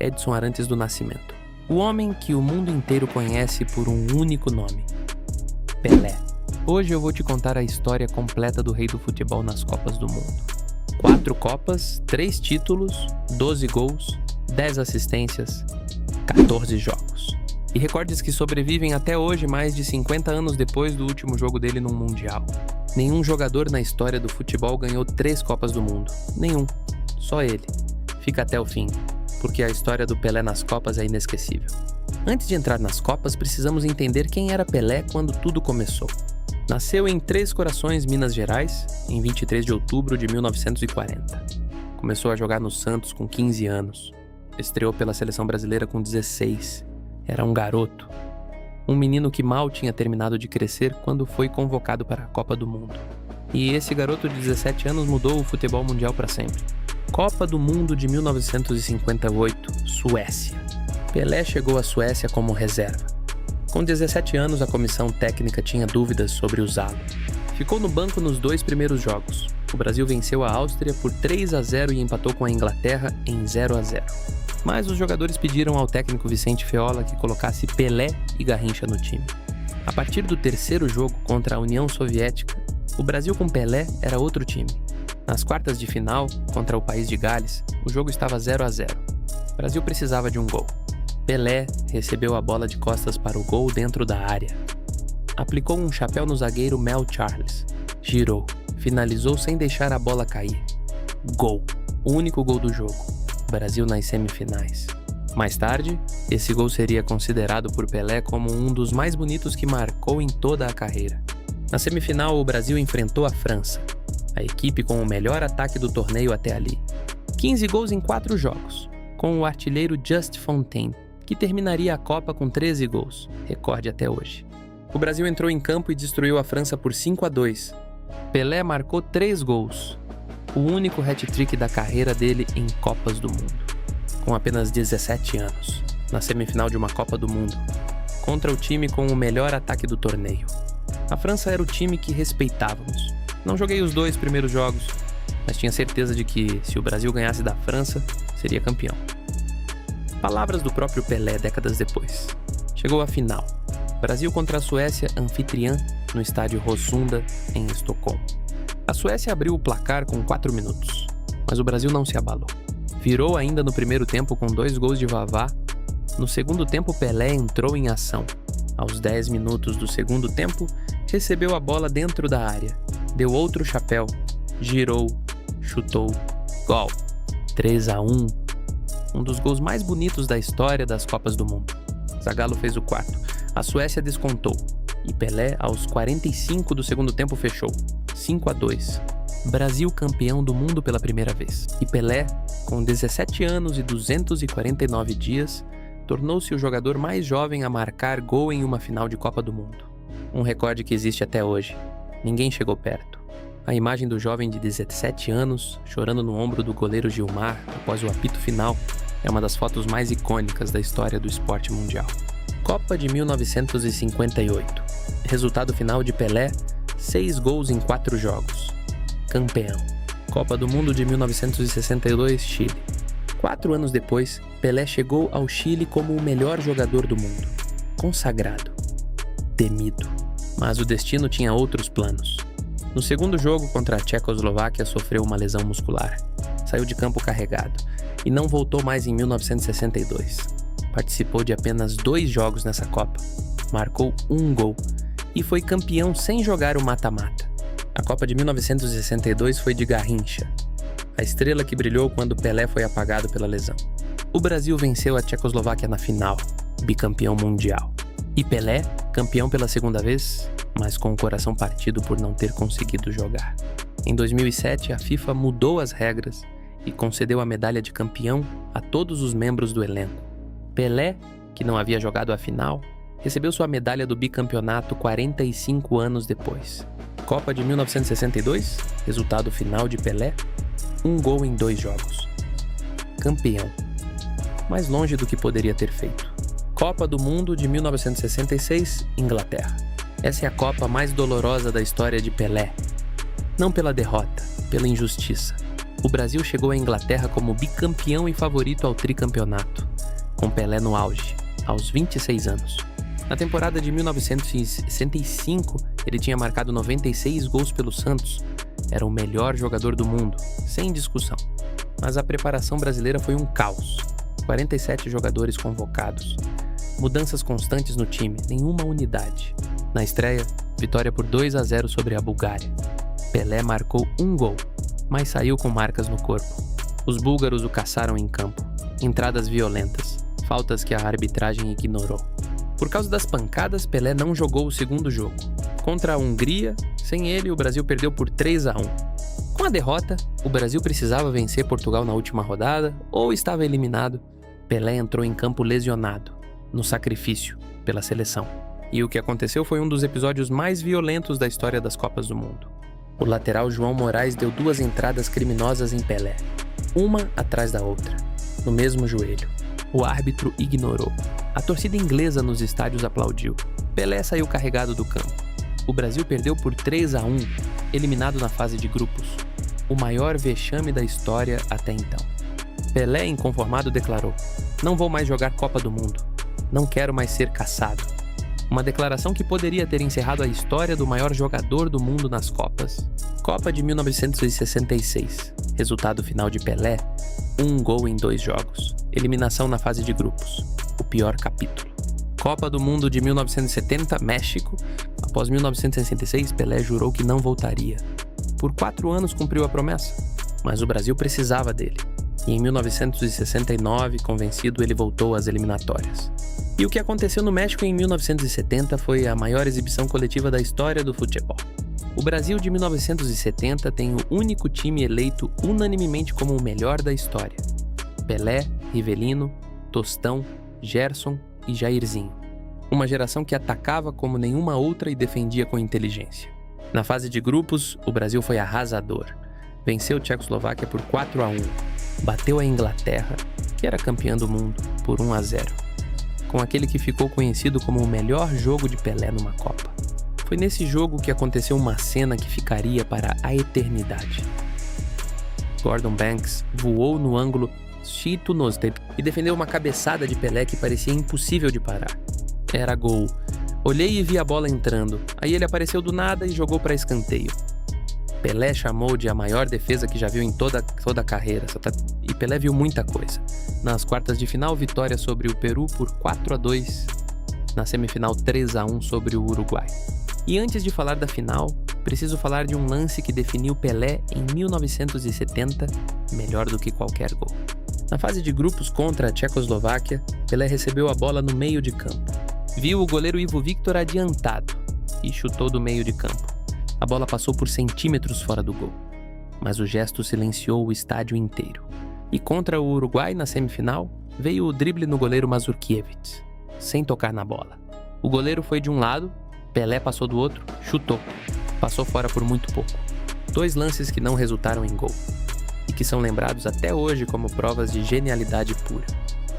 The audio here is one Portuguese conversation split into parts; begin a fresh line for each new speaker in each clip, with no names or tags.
Edson Arantes do Nascimento. O homem que o mundo inteiro conhece por um único nome: Pelé. Hoje eu vou te contar a história completa do rei do futebol nas Copas do Mundo. 4 Copas, 3 títulos, 12 gols, 10 assistências, 14 jogos. E recordes que sobrevivem até hoje, mais de 50 anos depois do último jogo dele num Mundial. Nenhum jogador na história do futebol ganhou 3 Copas do Mundo. Nenhum. Só ele. Fica até o fim, porque a história do Pelé nas Copas é inesquecível. Antes de entrar nas Copas, precisamos entender quem era Pelé quando tudo começou. Nasceu em Três Corações, Minas Gerais, em 23 de outubro de 1940. Começou a jogar no Santos com 15 anos. Estreou pela seleção brasileira com 16. Era um garoto. Um menino que mal tinha terminado de crescer quando foi convocado para a Copa do Mundo. E esse garoto de 17 anos mudou o futebol mundial para sempre. Copa do Mundo de 1958, Suécia. Pelé chegou à Suécia como reserva. Com 17 anos, a comissão técnica tinha dúvidas sobre usá-lo. Ficou no banco nos 2 primeiros jogos. O Brasil venceu a Áustria por 3-0 e empatou com a Inglaterra em 0-0. Mas os jogadores pediram ao técnico Vicente Feola que colocasse Pelé e Garrincha no time. A partir do 3º jogo contra a União Soviética, o Brasil com Pelé era outro time. Nas quartas de final, contra o país de Gales, o jogo estava 0-0. O Brasil precisava de um gol. Pelé recebeu a bola de costas para o gol dentro da área. Aplicou um chapéu no zagueiro Mel Charles. Girou. Finalizou sem deixar a bola cair. Gol. O único gol do jogo. Brasil nas semifinais. Mais tarde, esse gol seria considerado por Pelé como um dos mais bonitos que marcou em toda a carreira. Na semifinal, o Brasil enfrentou a França, a equipe com o melhor ataque do torneio até ali. 15 gols em 4 jogos, com o artilheiro Just Fontaine, que terminaria a Copa com 13 gols, recorde até hoje. O Brasil entrou em campo e destruiu a França por 5-2. Pelé marcou 3 gols, o único hat-trick da carreira dele em Copas do Mundo, com apenas 17 anos, na semifinal de uma Copa do Mundo, contra o time com o melhor ataque do torneio. A França era o time que respeitávamos. Não joguei os 2 primeiros jogos, mas tinha certeza de que, se o Brasil ganhasse da França, seria campeão. Palavras do próprio Pelé décadas depois. Chegou a final. Brasil contra a Suécia, anfitriã, no estádio Råsunda, em Estocolmo. A Suécia abriu o placar com 4 minutos, mas o Brasil não se abalou. Virou ainda no primeiro tempo com 2 gols de Vavá. No segundo tempo, Pelé entrou em ação. Aos 10 minutos do segundo tempo, recebeu a bola dentro da área. Deu outro chapéu, girou, chutou, gol. 3-1. Um dos gols mais bonitos da história das Copas do Mundo. Zagallo fez o 4º. A Suécia descontou. E Pelé, aos 45 do segundo tempo, fechou. 5-2. Brasil campeão do mundo pela primeira vez. E Pelé, com 17 anos e 249 dias, tornou-se o jogador mais jovem a marcar gol em uma final de Copa do Mundo. Um recorde que existe até hoje. Ninguém chegou perto. A imagem do jovem de 17 anos, chorando no ombro do goleiro Gilmar após o apito final, é uma das fotos mais icônicas da história do esporte mundial. Copa de 1958. Resultado final de Pelé: 6 gols em 4 jogos. Campeão. Copa do Mundo de 1962, Chile. 4 anos depois, Pelé chegou ao Chile como o melhor jogador do mundo. Consagrado. Temido. Mas o destino tinha outros planos. No segundo jogo contra a Tchecoslováquia, sofreu uma lesão muscular. Saiu de campo carregado e não voltou mais em 1962. Participou de apenas 2 jogos nessa Copa. Marcou 1 gol e foi campeão sem jogar o mata-mata. A Copa de 1962 foi de Garrincha, a estrela que brilhou quando Pelé foi apagado pela lesão. O Brasil venceu a Tchecoslováquia na final, bicampeão mundial. E Pelé, campeão pela segunda vez, mas com o coração partido por não ter conseguido jogar. Em 2007, a FIFA mudou as regras e concedeu a medalha de campeão a todos os membros do elenco. Pelé, que não havia jogado a final, recebeu sua medalha do bicampeonato 45 anos depois. Copa de 1962, resultado final de Pelé: 1 gol em 2 jogos. Campeão. Mais longe do que poderia ter feito. Copa do Mundo de 1966, Inglaterra. Essa é a Copa mais dolorosa da história de Pelé. Não pela derrota, pela injustiça. O Brasil chegou à Inglaterra como bicampeão e favorito ao tricampeonato, com Pelé no auge, aos 26 anos. Na temporada de 1965, ele tinha marcado 96 gols pelo Santos. Era o melhor jogador do mundo, sem discussão. Mas a preparação brasileira foi um caos. 47 jogadores convocados. Mudanças constantes no time, nenhuma unidade. Na estreia, vitória por 2-0 sobre a Bulgária. Pelé marcou um gol, mas saiu com marcas no corpo. Os búlgaros o caçaram em campo. Entradas violentas, faltas que a arbitragem ignorou. Por causa das pancadas, Pelé não jogou o segundo jogo. Contra a Hungria, sem ele, o Brasil perdeu por 3-1. Com a derrota, o Brasil precisava vencer Portugal na última rodada ou estava eliminado. Pelé entrou em campo lesionado, no sacrifício, pela seleção. E o que aconteceu foi um dos episódios mais violentos da história das Copas do Mundo. O lateral João Moraes deu 2 entradas criminosas em Pelé, uma atrás da outra, no mesmo joelho. O árbitro ignorou. A torcida inglesa nos estádios aplaudiu. Pelé saiu carregado do campo. O Brasil perdeu por 3-1, eliminado na fase de grupos. O maior vexame da história até então. Pelé, inconformado, declarou: "Não vou mais jogar Copa do Mundo. Não quero mais ser caçado." Uma declaração que poderia ter encerrado a história do maior jogador do mundo nas Copas. Copa de 1966. Resultado final de Pelé: 1 gol em 2 jogos. Eliminação na fase de grupos. O pior capítulo. Copa do Mundo de 1970, México. Após 1966, Pelé jurou que não voltaria. Por 4 anos cumpriu a promessa, mas o Brasil precisava dele. E em 1969, convencido, ele voltou às eliminatórias. E o que aconteceu no México em 1970 foi a maior exibição coletiva da história do futebol. O Brasil de 1970 tem o único time eleito unanimemente como o melhor da história. Pelé, Rivelino, Tostão, Gerson e Jairzinho. Uma geração que atacava como nenhuma outra e defendia com inteligência. Na fase de grupos, o Brasil foi arrasador. Venceu Tchecoslováquia por 4-1. Bateu a Inglaterra, que era campeã do mundo, por 1-0. Com aquele que ficou conhecido como o melhor jogo de Pelé numa Copa. Foi nesse jogo que aconteceu uma cena que ficaria para a eternidade. Gordon Banks voou no ângulo Chito Nosted e defendeu uma cabeçada de Pelé que parecia impossível de parar. Era gol. Olhei e vi a bola entrando. Aí ele apareceu do nada e jogou para escanteio. Pelé chamou de a maior defesa que já viu em toda a carreira. E Pelé viu muita coisa. Nas quartas de final, vitória sobre o Peru por 4-2. Na semifinal, 3-1 sobre o Uruguai. E antes de falar da final, preciso falar de um lance que definiu Pelé em 1970, melhor do que qualquer gol. Na fase de grupos contra a Tchecoslováquia, Pelé recebeu a bola no meio de campo. Viu o goleiro Ivo Victor adiantado e chutou do meio de campo. A bola passou por centímetros fora do gol, mas o gesto silenciou o estádio inteiro. E contra o Uruguai, na semifinal, veio o drible no goleiro Mazurkiewicz, sem tocar na bola. O goleiro foi de um lado, Pelé passou do outro, chutou. Passou fora por muito pouco. 2 lances que não resultaram em gol, e que são lembrados até hoje como provas de genialidade pura.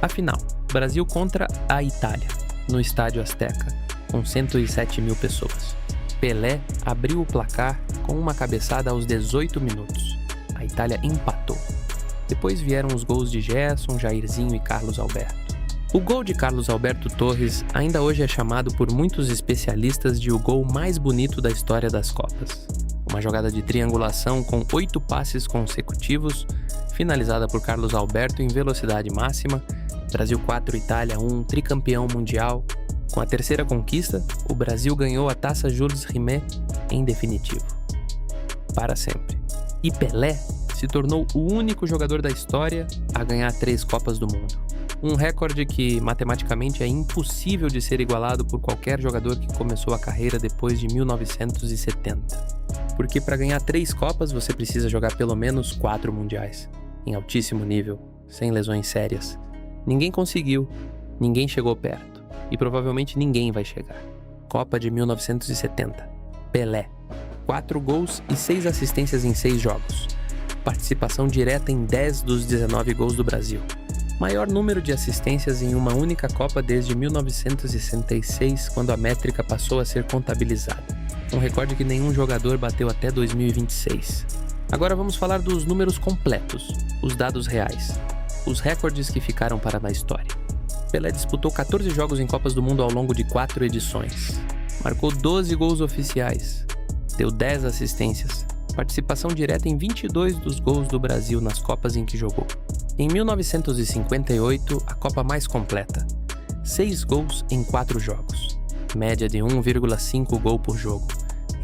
Afinal, Brasil contra a Itália, no Estádio Azteca, com 107 mil pessoas. Pelé abriu o placar com uma cabeçada aos 18 minutos. A Itália empatou. Depois vieram os gols de Gerson, Jairzinho e Carlos Alberto. O gol de Carlos Alberto Torres ainda hoje é chamado por muitos especialistas de o gol mais bonito da história das Copas. Uma jogada de triangulação com 8 passes consecutivos, finalizada por Carlos Alberto em velocidade máxima. Brasil 4, Itália 1, tricampeão mundial. Com a terceira conquista, o Brasil ganhou a Taça Jules Rimet em definitivo. Para sempre. E Pelé se tornou o único jogador da história a ganhar 3 Copas do Mundo. Um recorde que matematicamente é impossível de ser igualado por qualquer jogador que começou a carreira depois de 1970. Porque para ganhar 3 Copas você precisa jogar pelo menos 4 mundiais, em altíssimo nível, sem lesões sérias. Ninguém conseguiu, ninguém chegou perto, e provavelmente ninguém vai chegar. Copa de 1970. Pelé. 4 gols e 6 assistências em 6 jogos. Participação direta em 10 dos 19 gols do Brasil. Maior número de assistências em uma única Copa desde 1966, quando a métrica passou a ser contabilizada. Um recorde que nenhum jogador bateu até 2026. Agora vamos falar dos números completos, os dados reais, os recordes que ficaram para a história. Pelé disputou 14 jogos em Copas do Mundo ao longo de 4 edições. Marcou 12 gols oficiais, deu 10 assistências, participação direta em 22 dos gols do Brasil nas Copas em que jogou. Em 1958, a Copa mais completa, 6 gols em 4 jogos, média de 1,5 gol por jogo.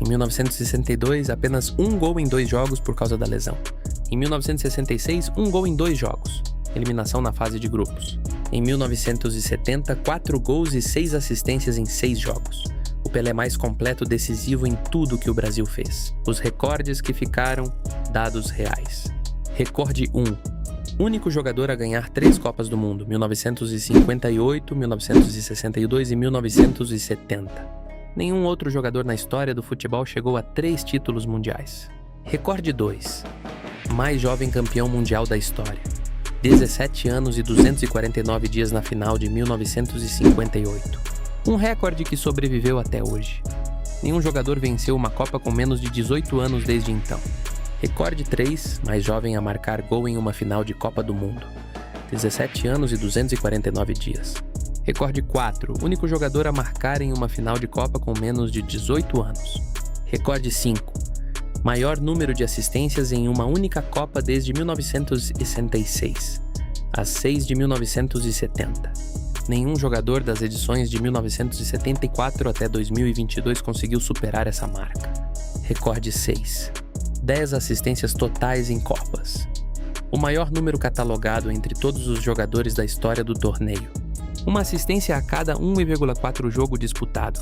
Em 1962, apenas 1 gol em 2 jogos por causa da lesão. Em 1966, 1 gol em 2 jogos, eliminação na fase de grupos. Em 1970, 4 gols e 6 assistências em 6 jogos. O Pelé mais completo, decisivo em tudo que o Brasil fez. Os recordes que ficaram, dados reais. Recorde 1. Único jogador a ganhar 3 Copas do Mundo, 1958, 1962 e 1970. Nenhum outro jogador na história do futebol chegou a 3 títulos mundiais. Recorde 2. Mais jovem campeão mundial da história. 17 anos e 249 dias na final de 1958. Um recorde que sobreviveu até hoje. Nenhum jogador venceu uma Copa com menos de 18 anos desde então. Recorde 3. Mais jovem a marcar gol em uma final de Copa do Mundo. 17 anos e 249 dias. Recorde 4. Único jogador a marcar em uma final de Copa com menos de 18 anos. Recorde 5. Maior número de assistências em uma única Copa desde 1966. As 6 de 1970. Nenhum jogador das edições de 1974 até 2022 conseguiu superar essa marca. Recorde 6. 10 assistências totais em Copas. O maior número catalogado entre todos os jogadores da história do torneio. Uma assistência a cada 1,4 jogo disputado.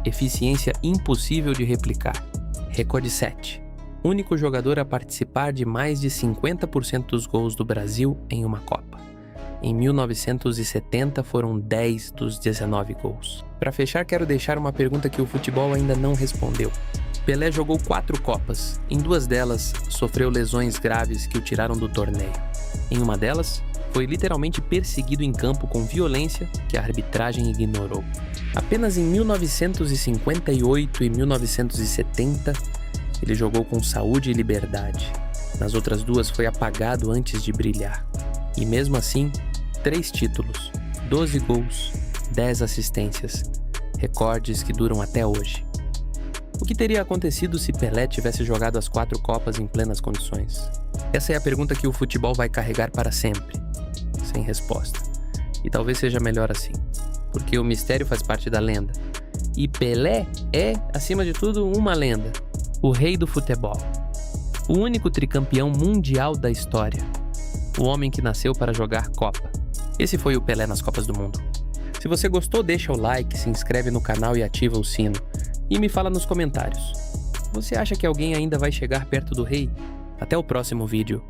Eficiência impossível de replicar. Recorde 7. Único jogador a participar de mais de 50% dos gols do Brasil em uma Copa. Em 1970 foram 10 dos 19 gols. Para fechar, quero deixar uma pergunta que o futebol ainda não respondeu. Pelé jogou 4 Copas. Em 2 delas, sofreu lesões graves que o tiraram do torneio. Em uma delas, foi literalmente perseguido em campo com violência que a arbitragem ignorou. Apenas em 1958 e 1970, ele jogou com saúde e liberdade. Nas outras 2 foi apagado antes de brilhar. E mesmo assim, 3 títulos, 12 gols, 10 assistências, recordes que duram até hoje. O que teria acontecido se Pelé tivesse jogado as 4 Copas em plenas condições? Essa é a pergunta que o futebol vai carregar para sempre, sem resposta. E talvez seja melhor assim, porque o mistério faz parte da lenda. E Pelé é, acima de tudo, uma lenda. O rei do futebol. O único tricampeão mundial da história. O homem que nasceu para jogar Copa. Esse foi o Pelé nas Copas do Mundo. Se você gostou, deixa o like, se inscreve no canal e ativa o sino. E me fala nos comentários. Você acha que alguém ainda vai chegar perto do rei? Até o próximo vídeo.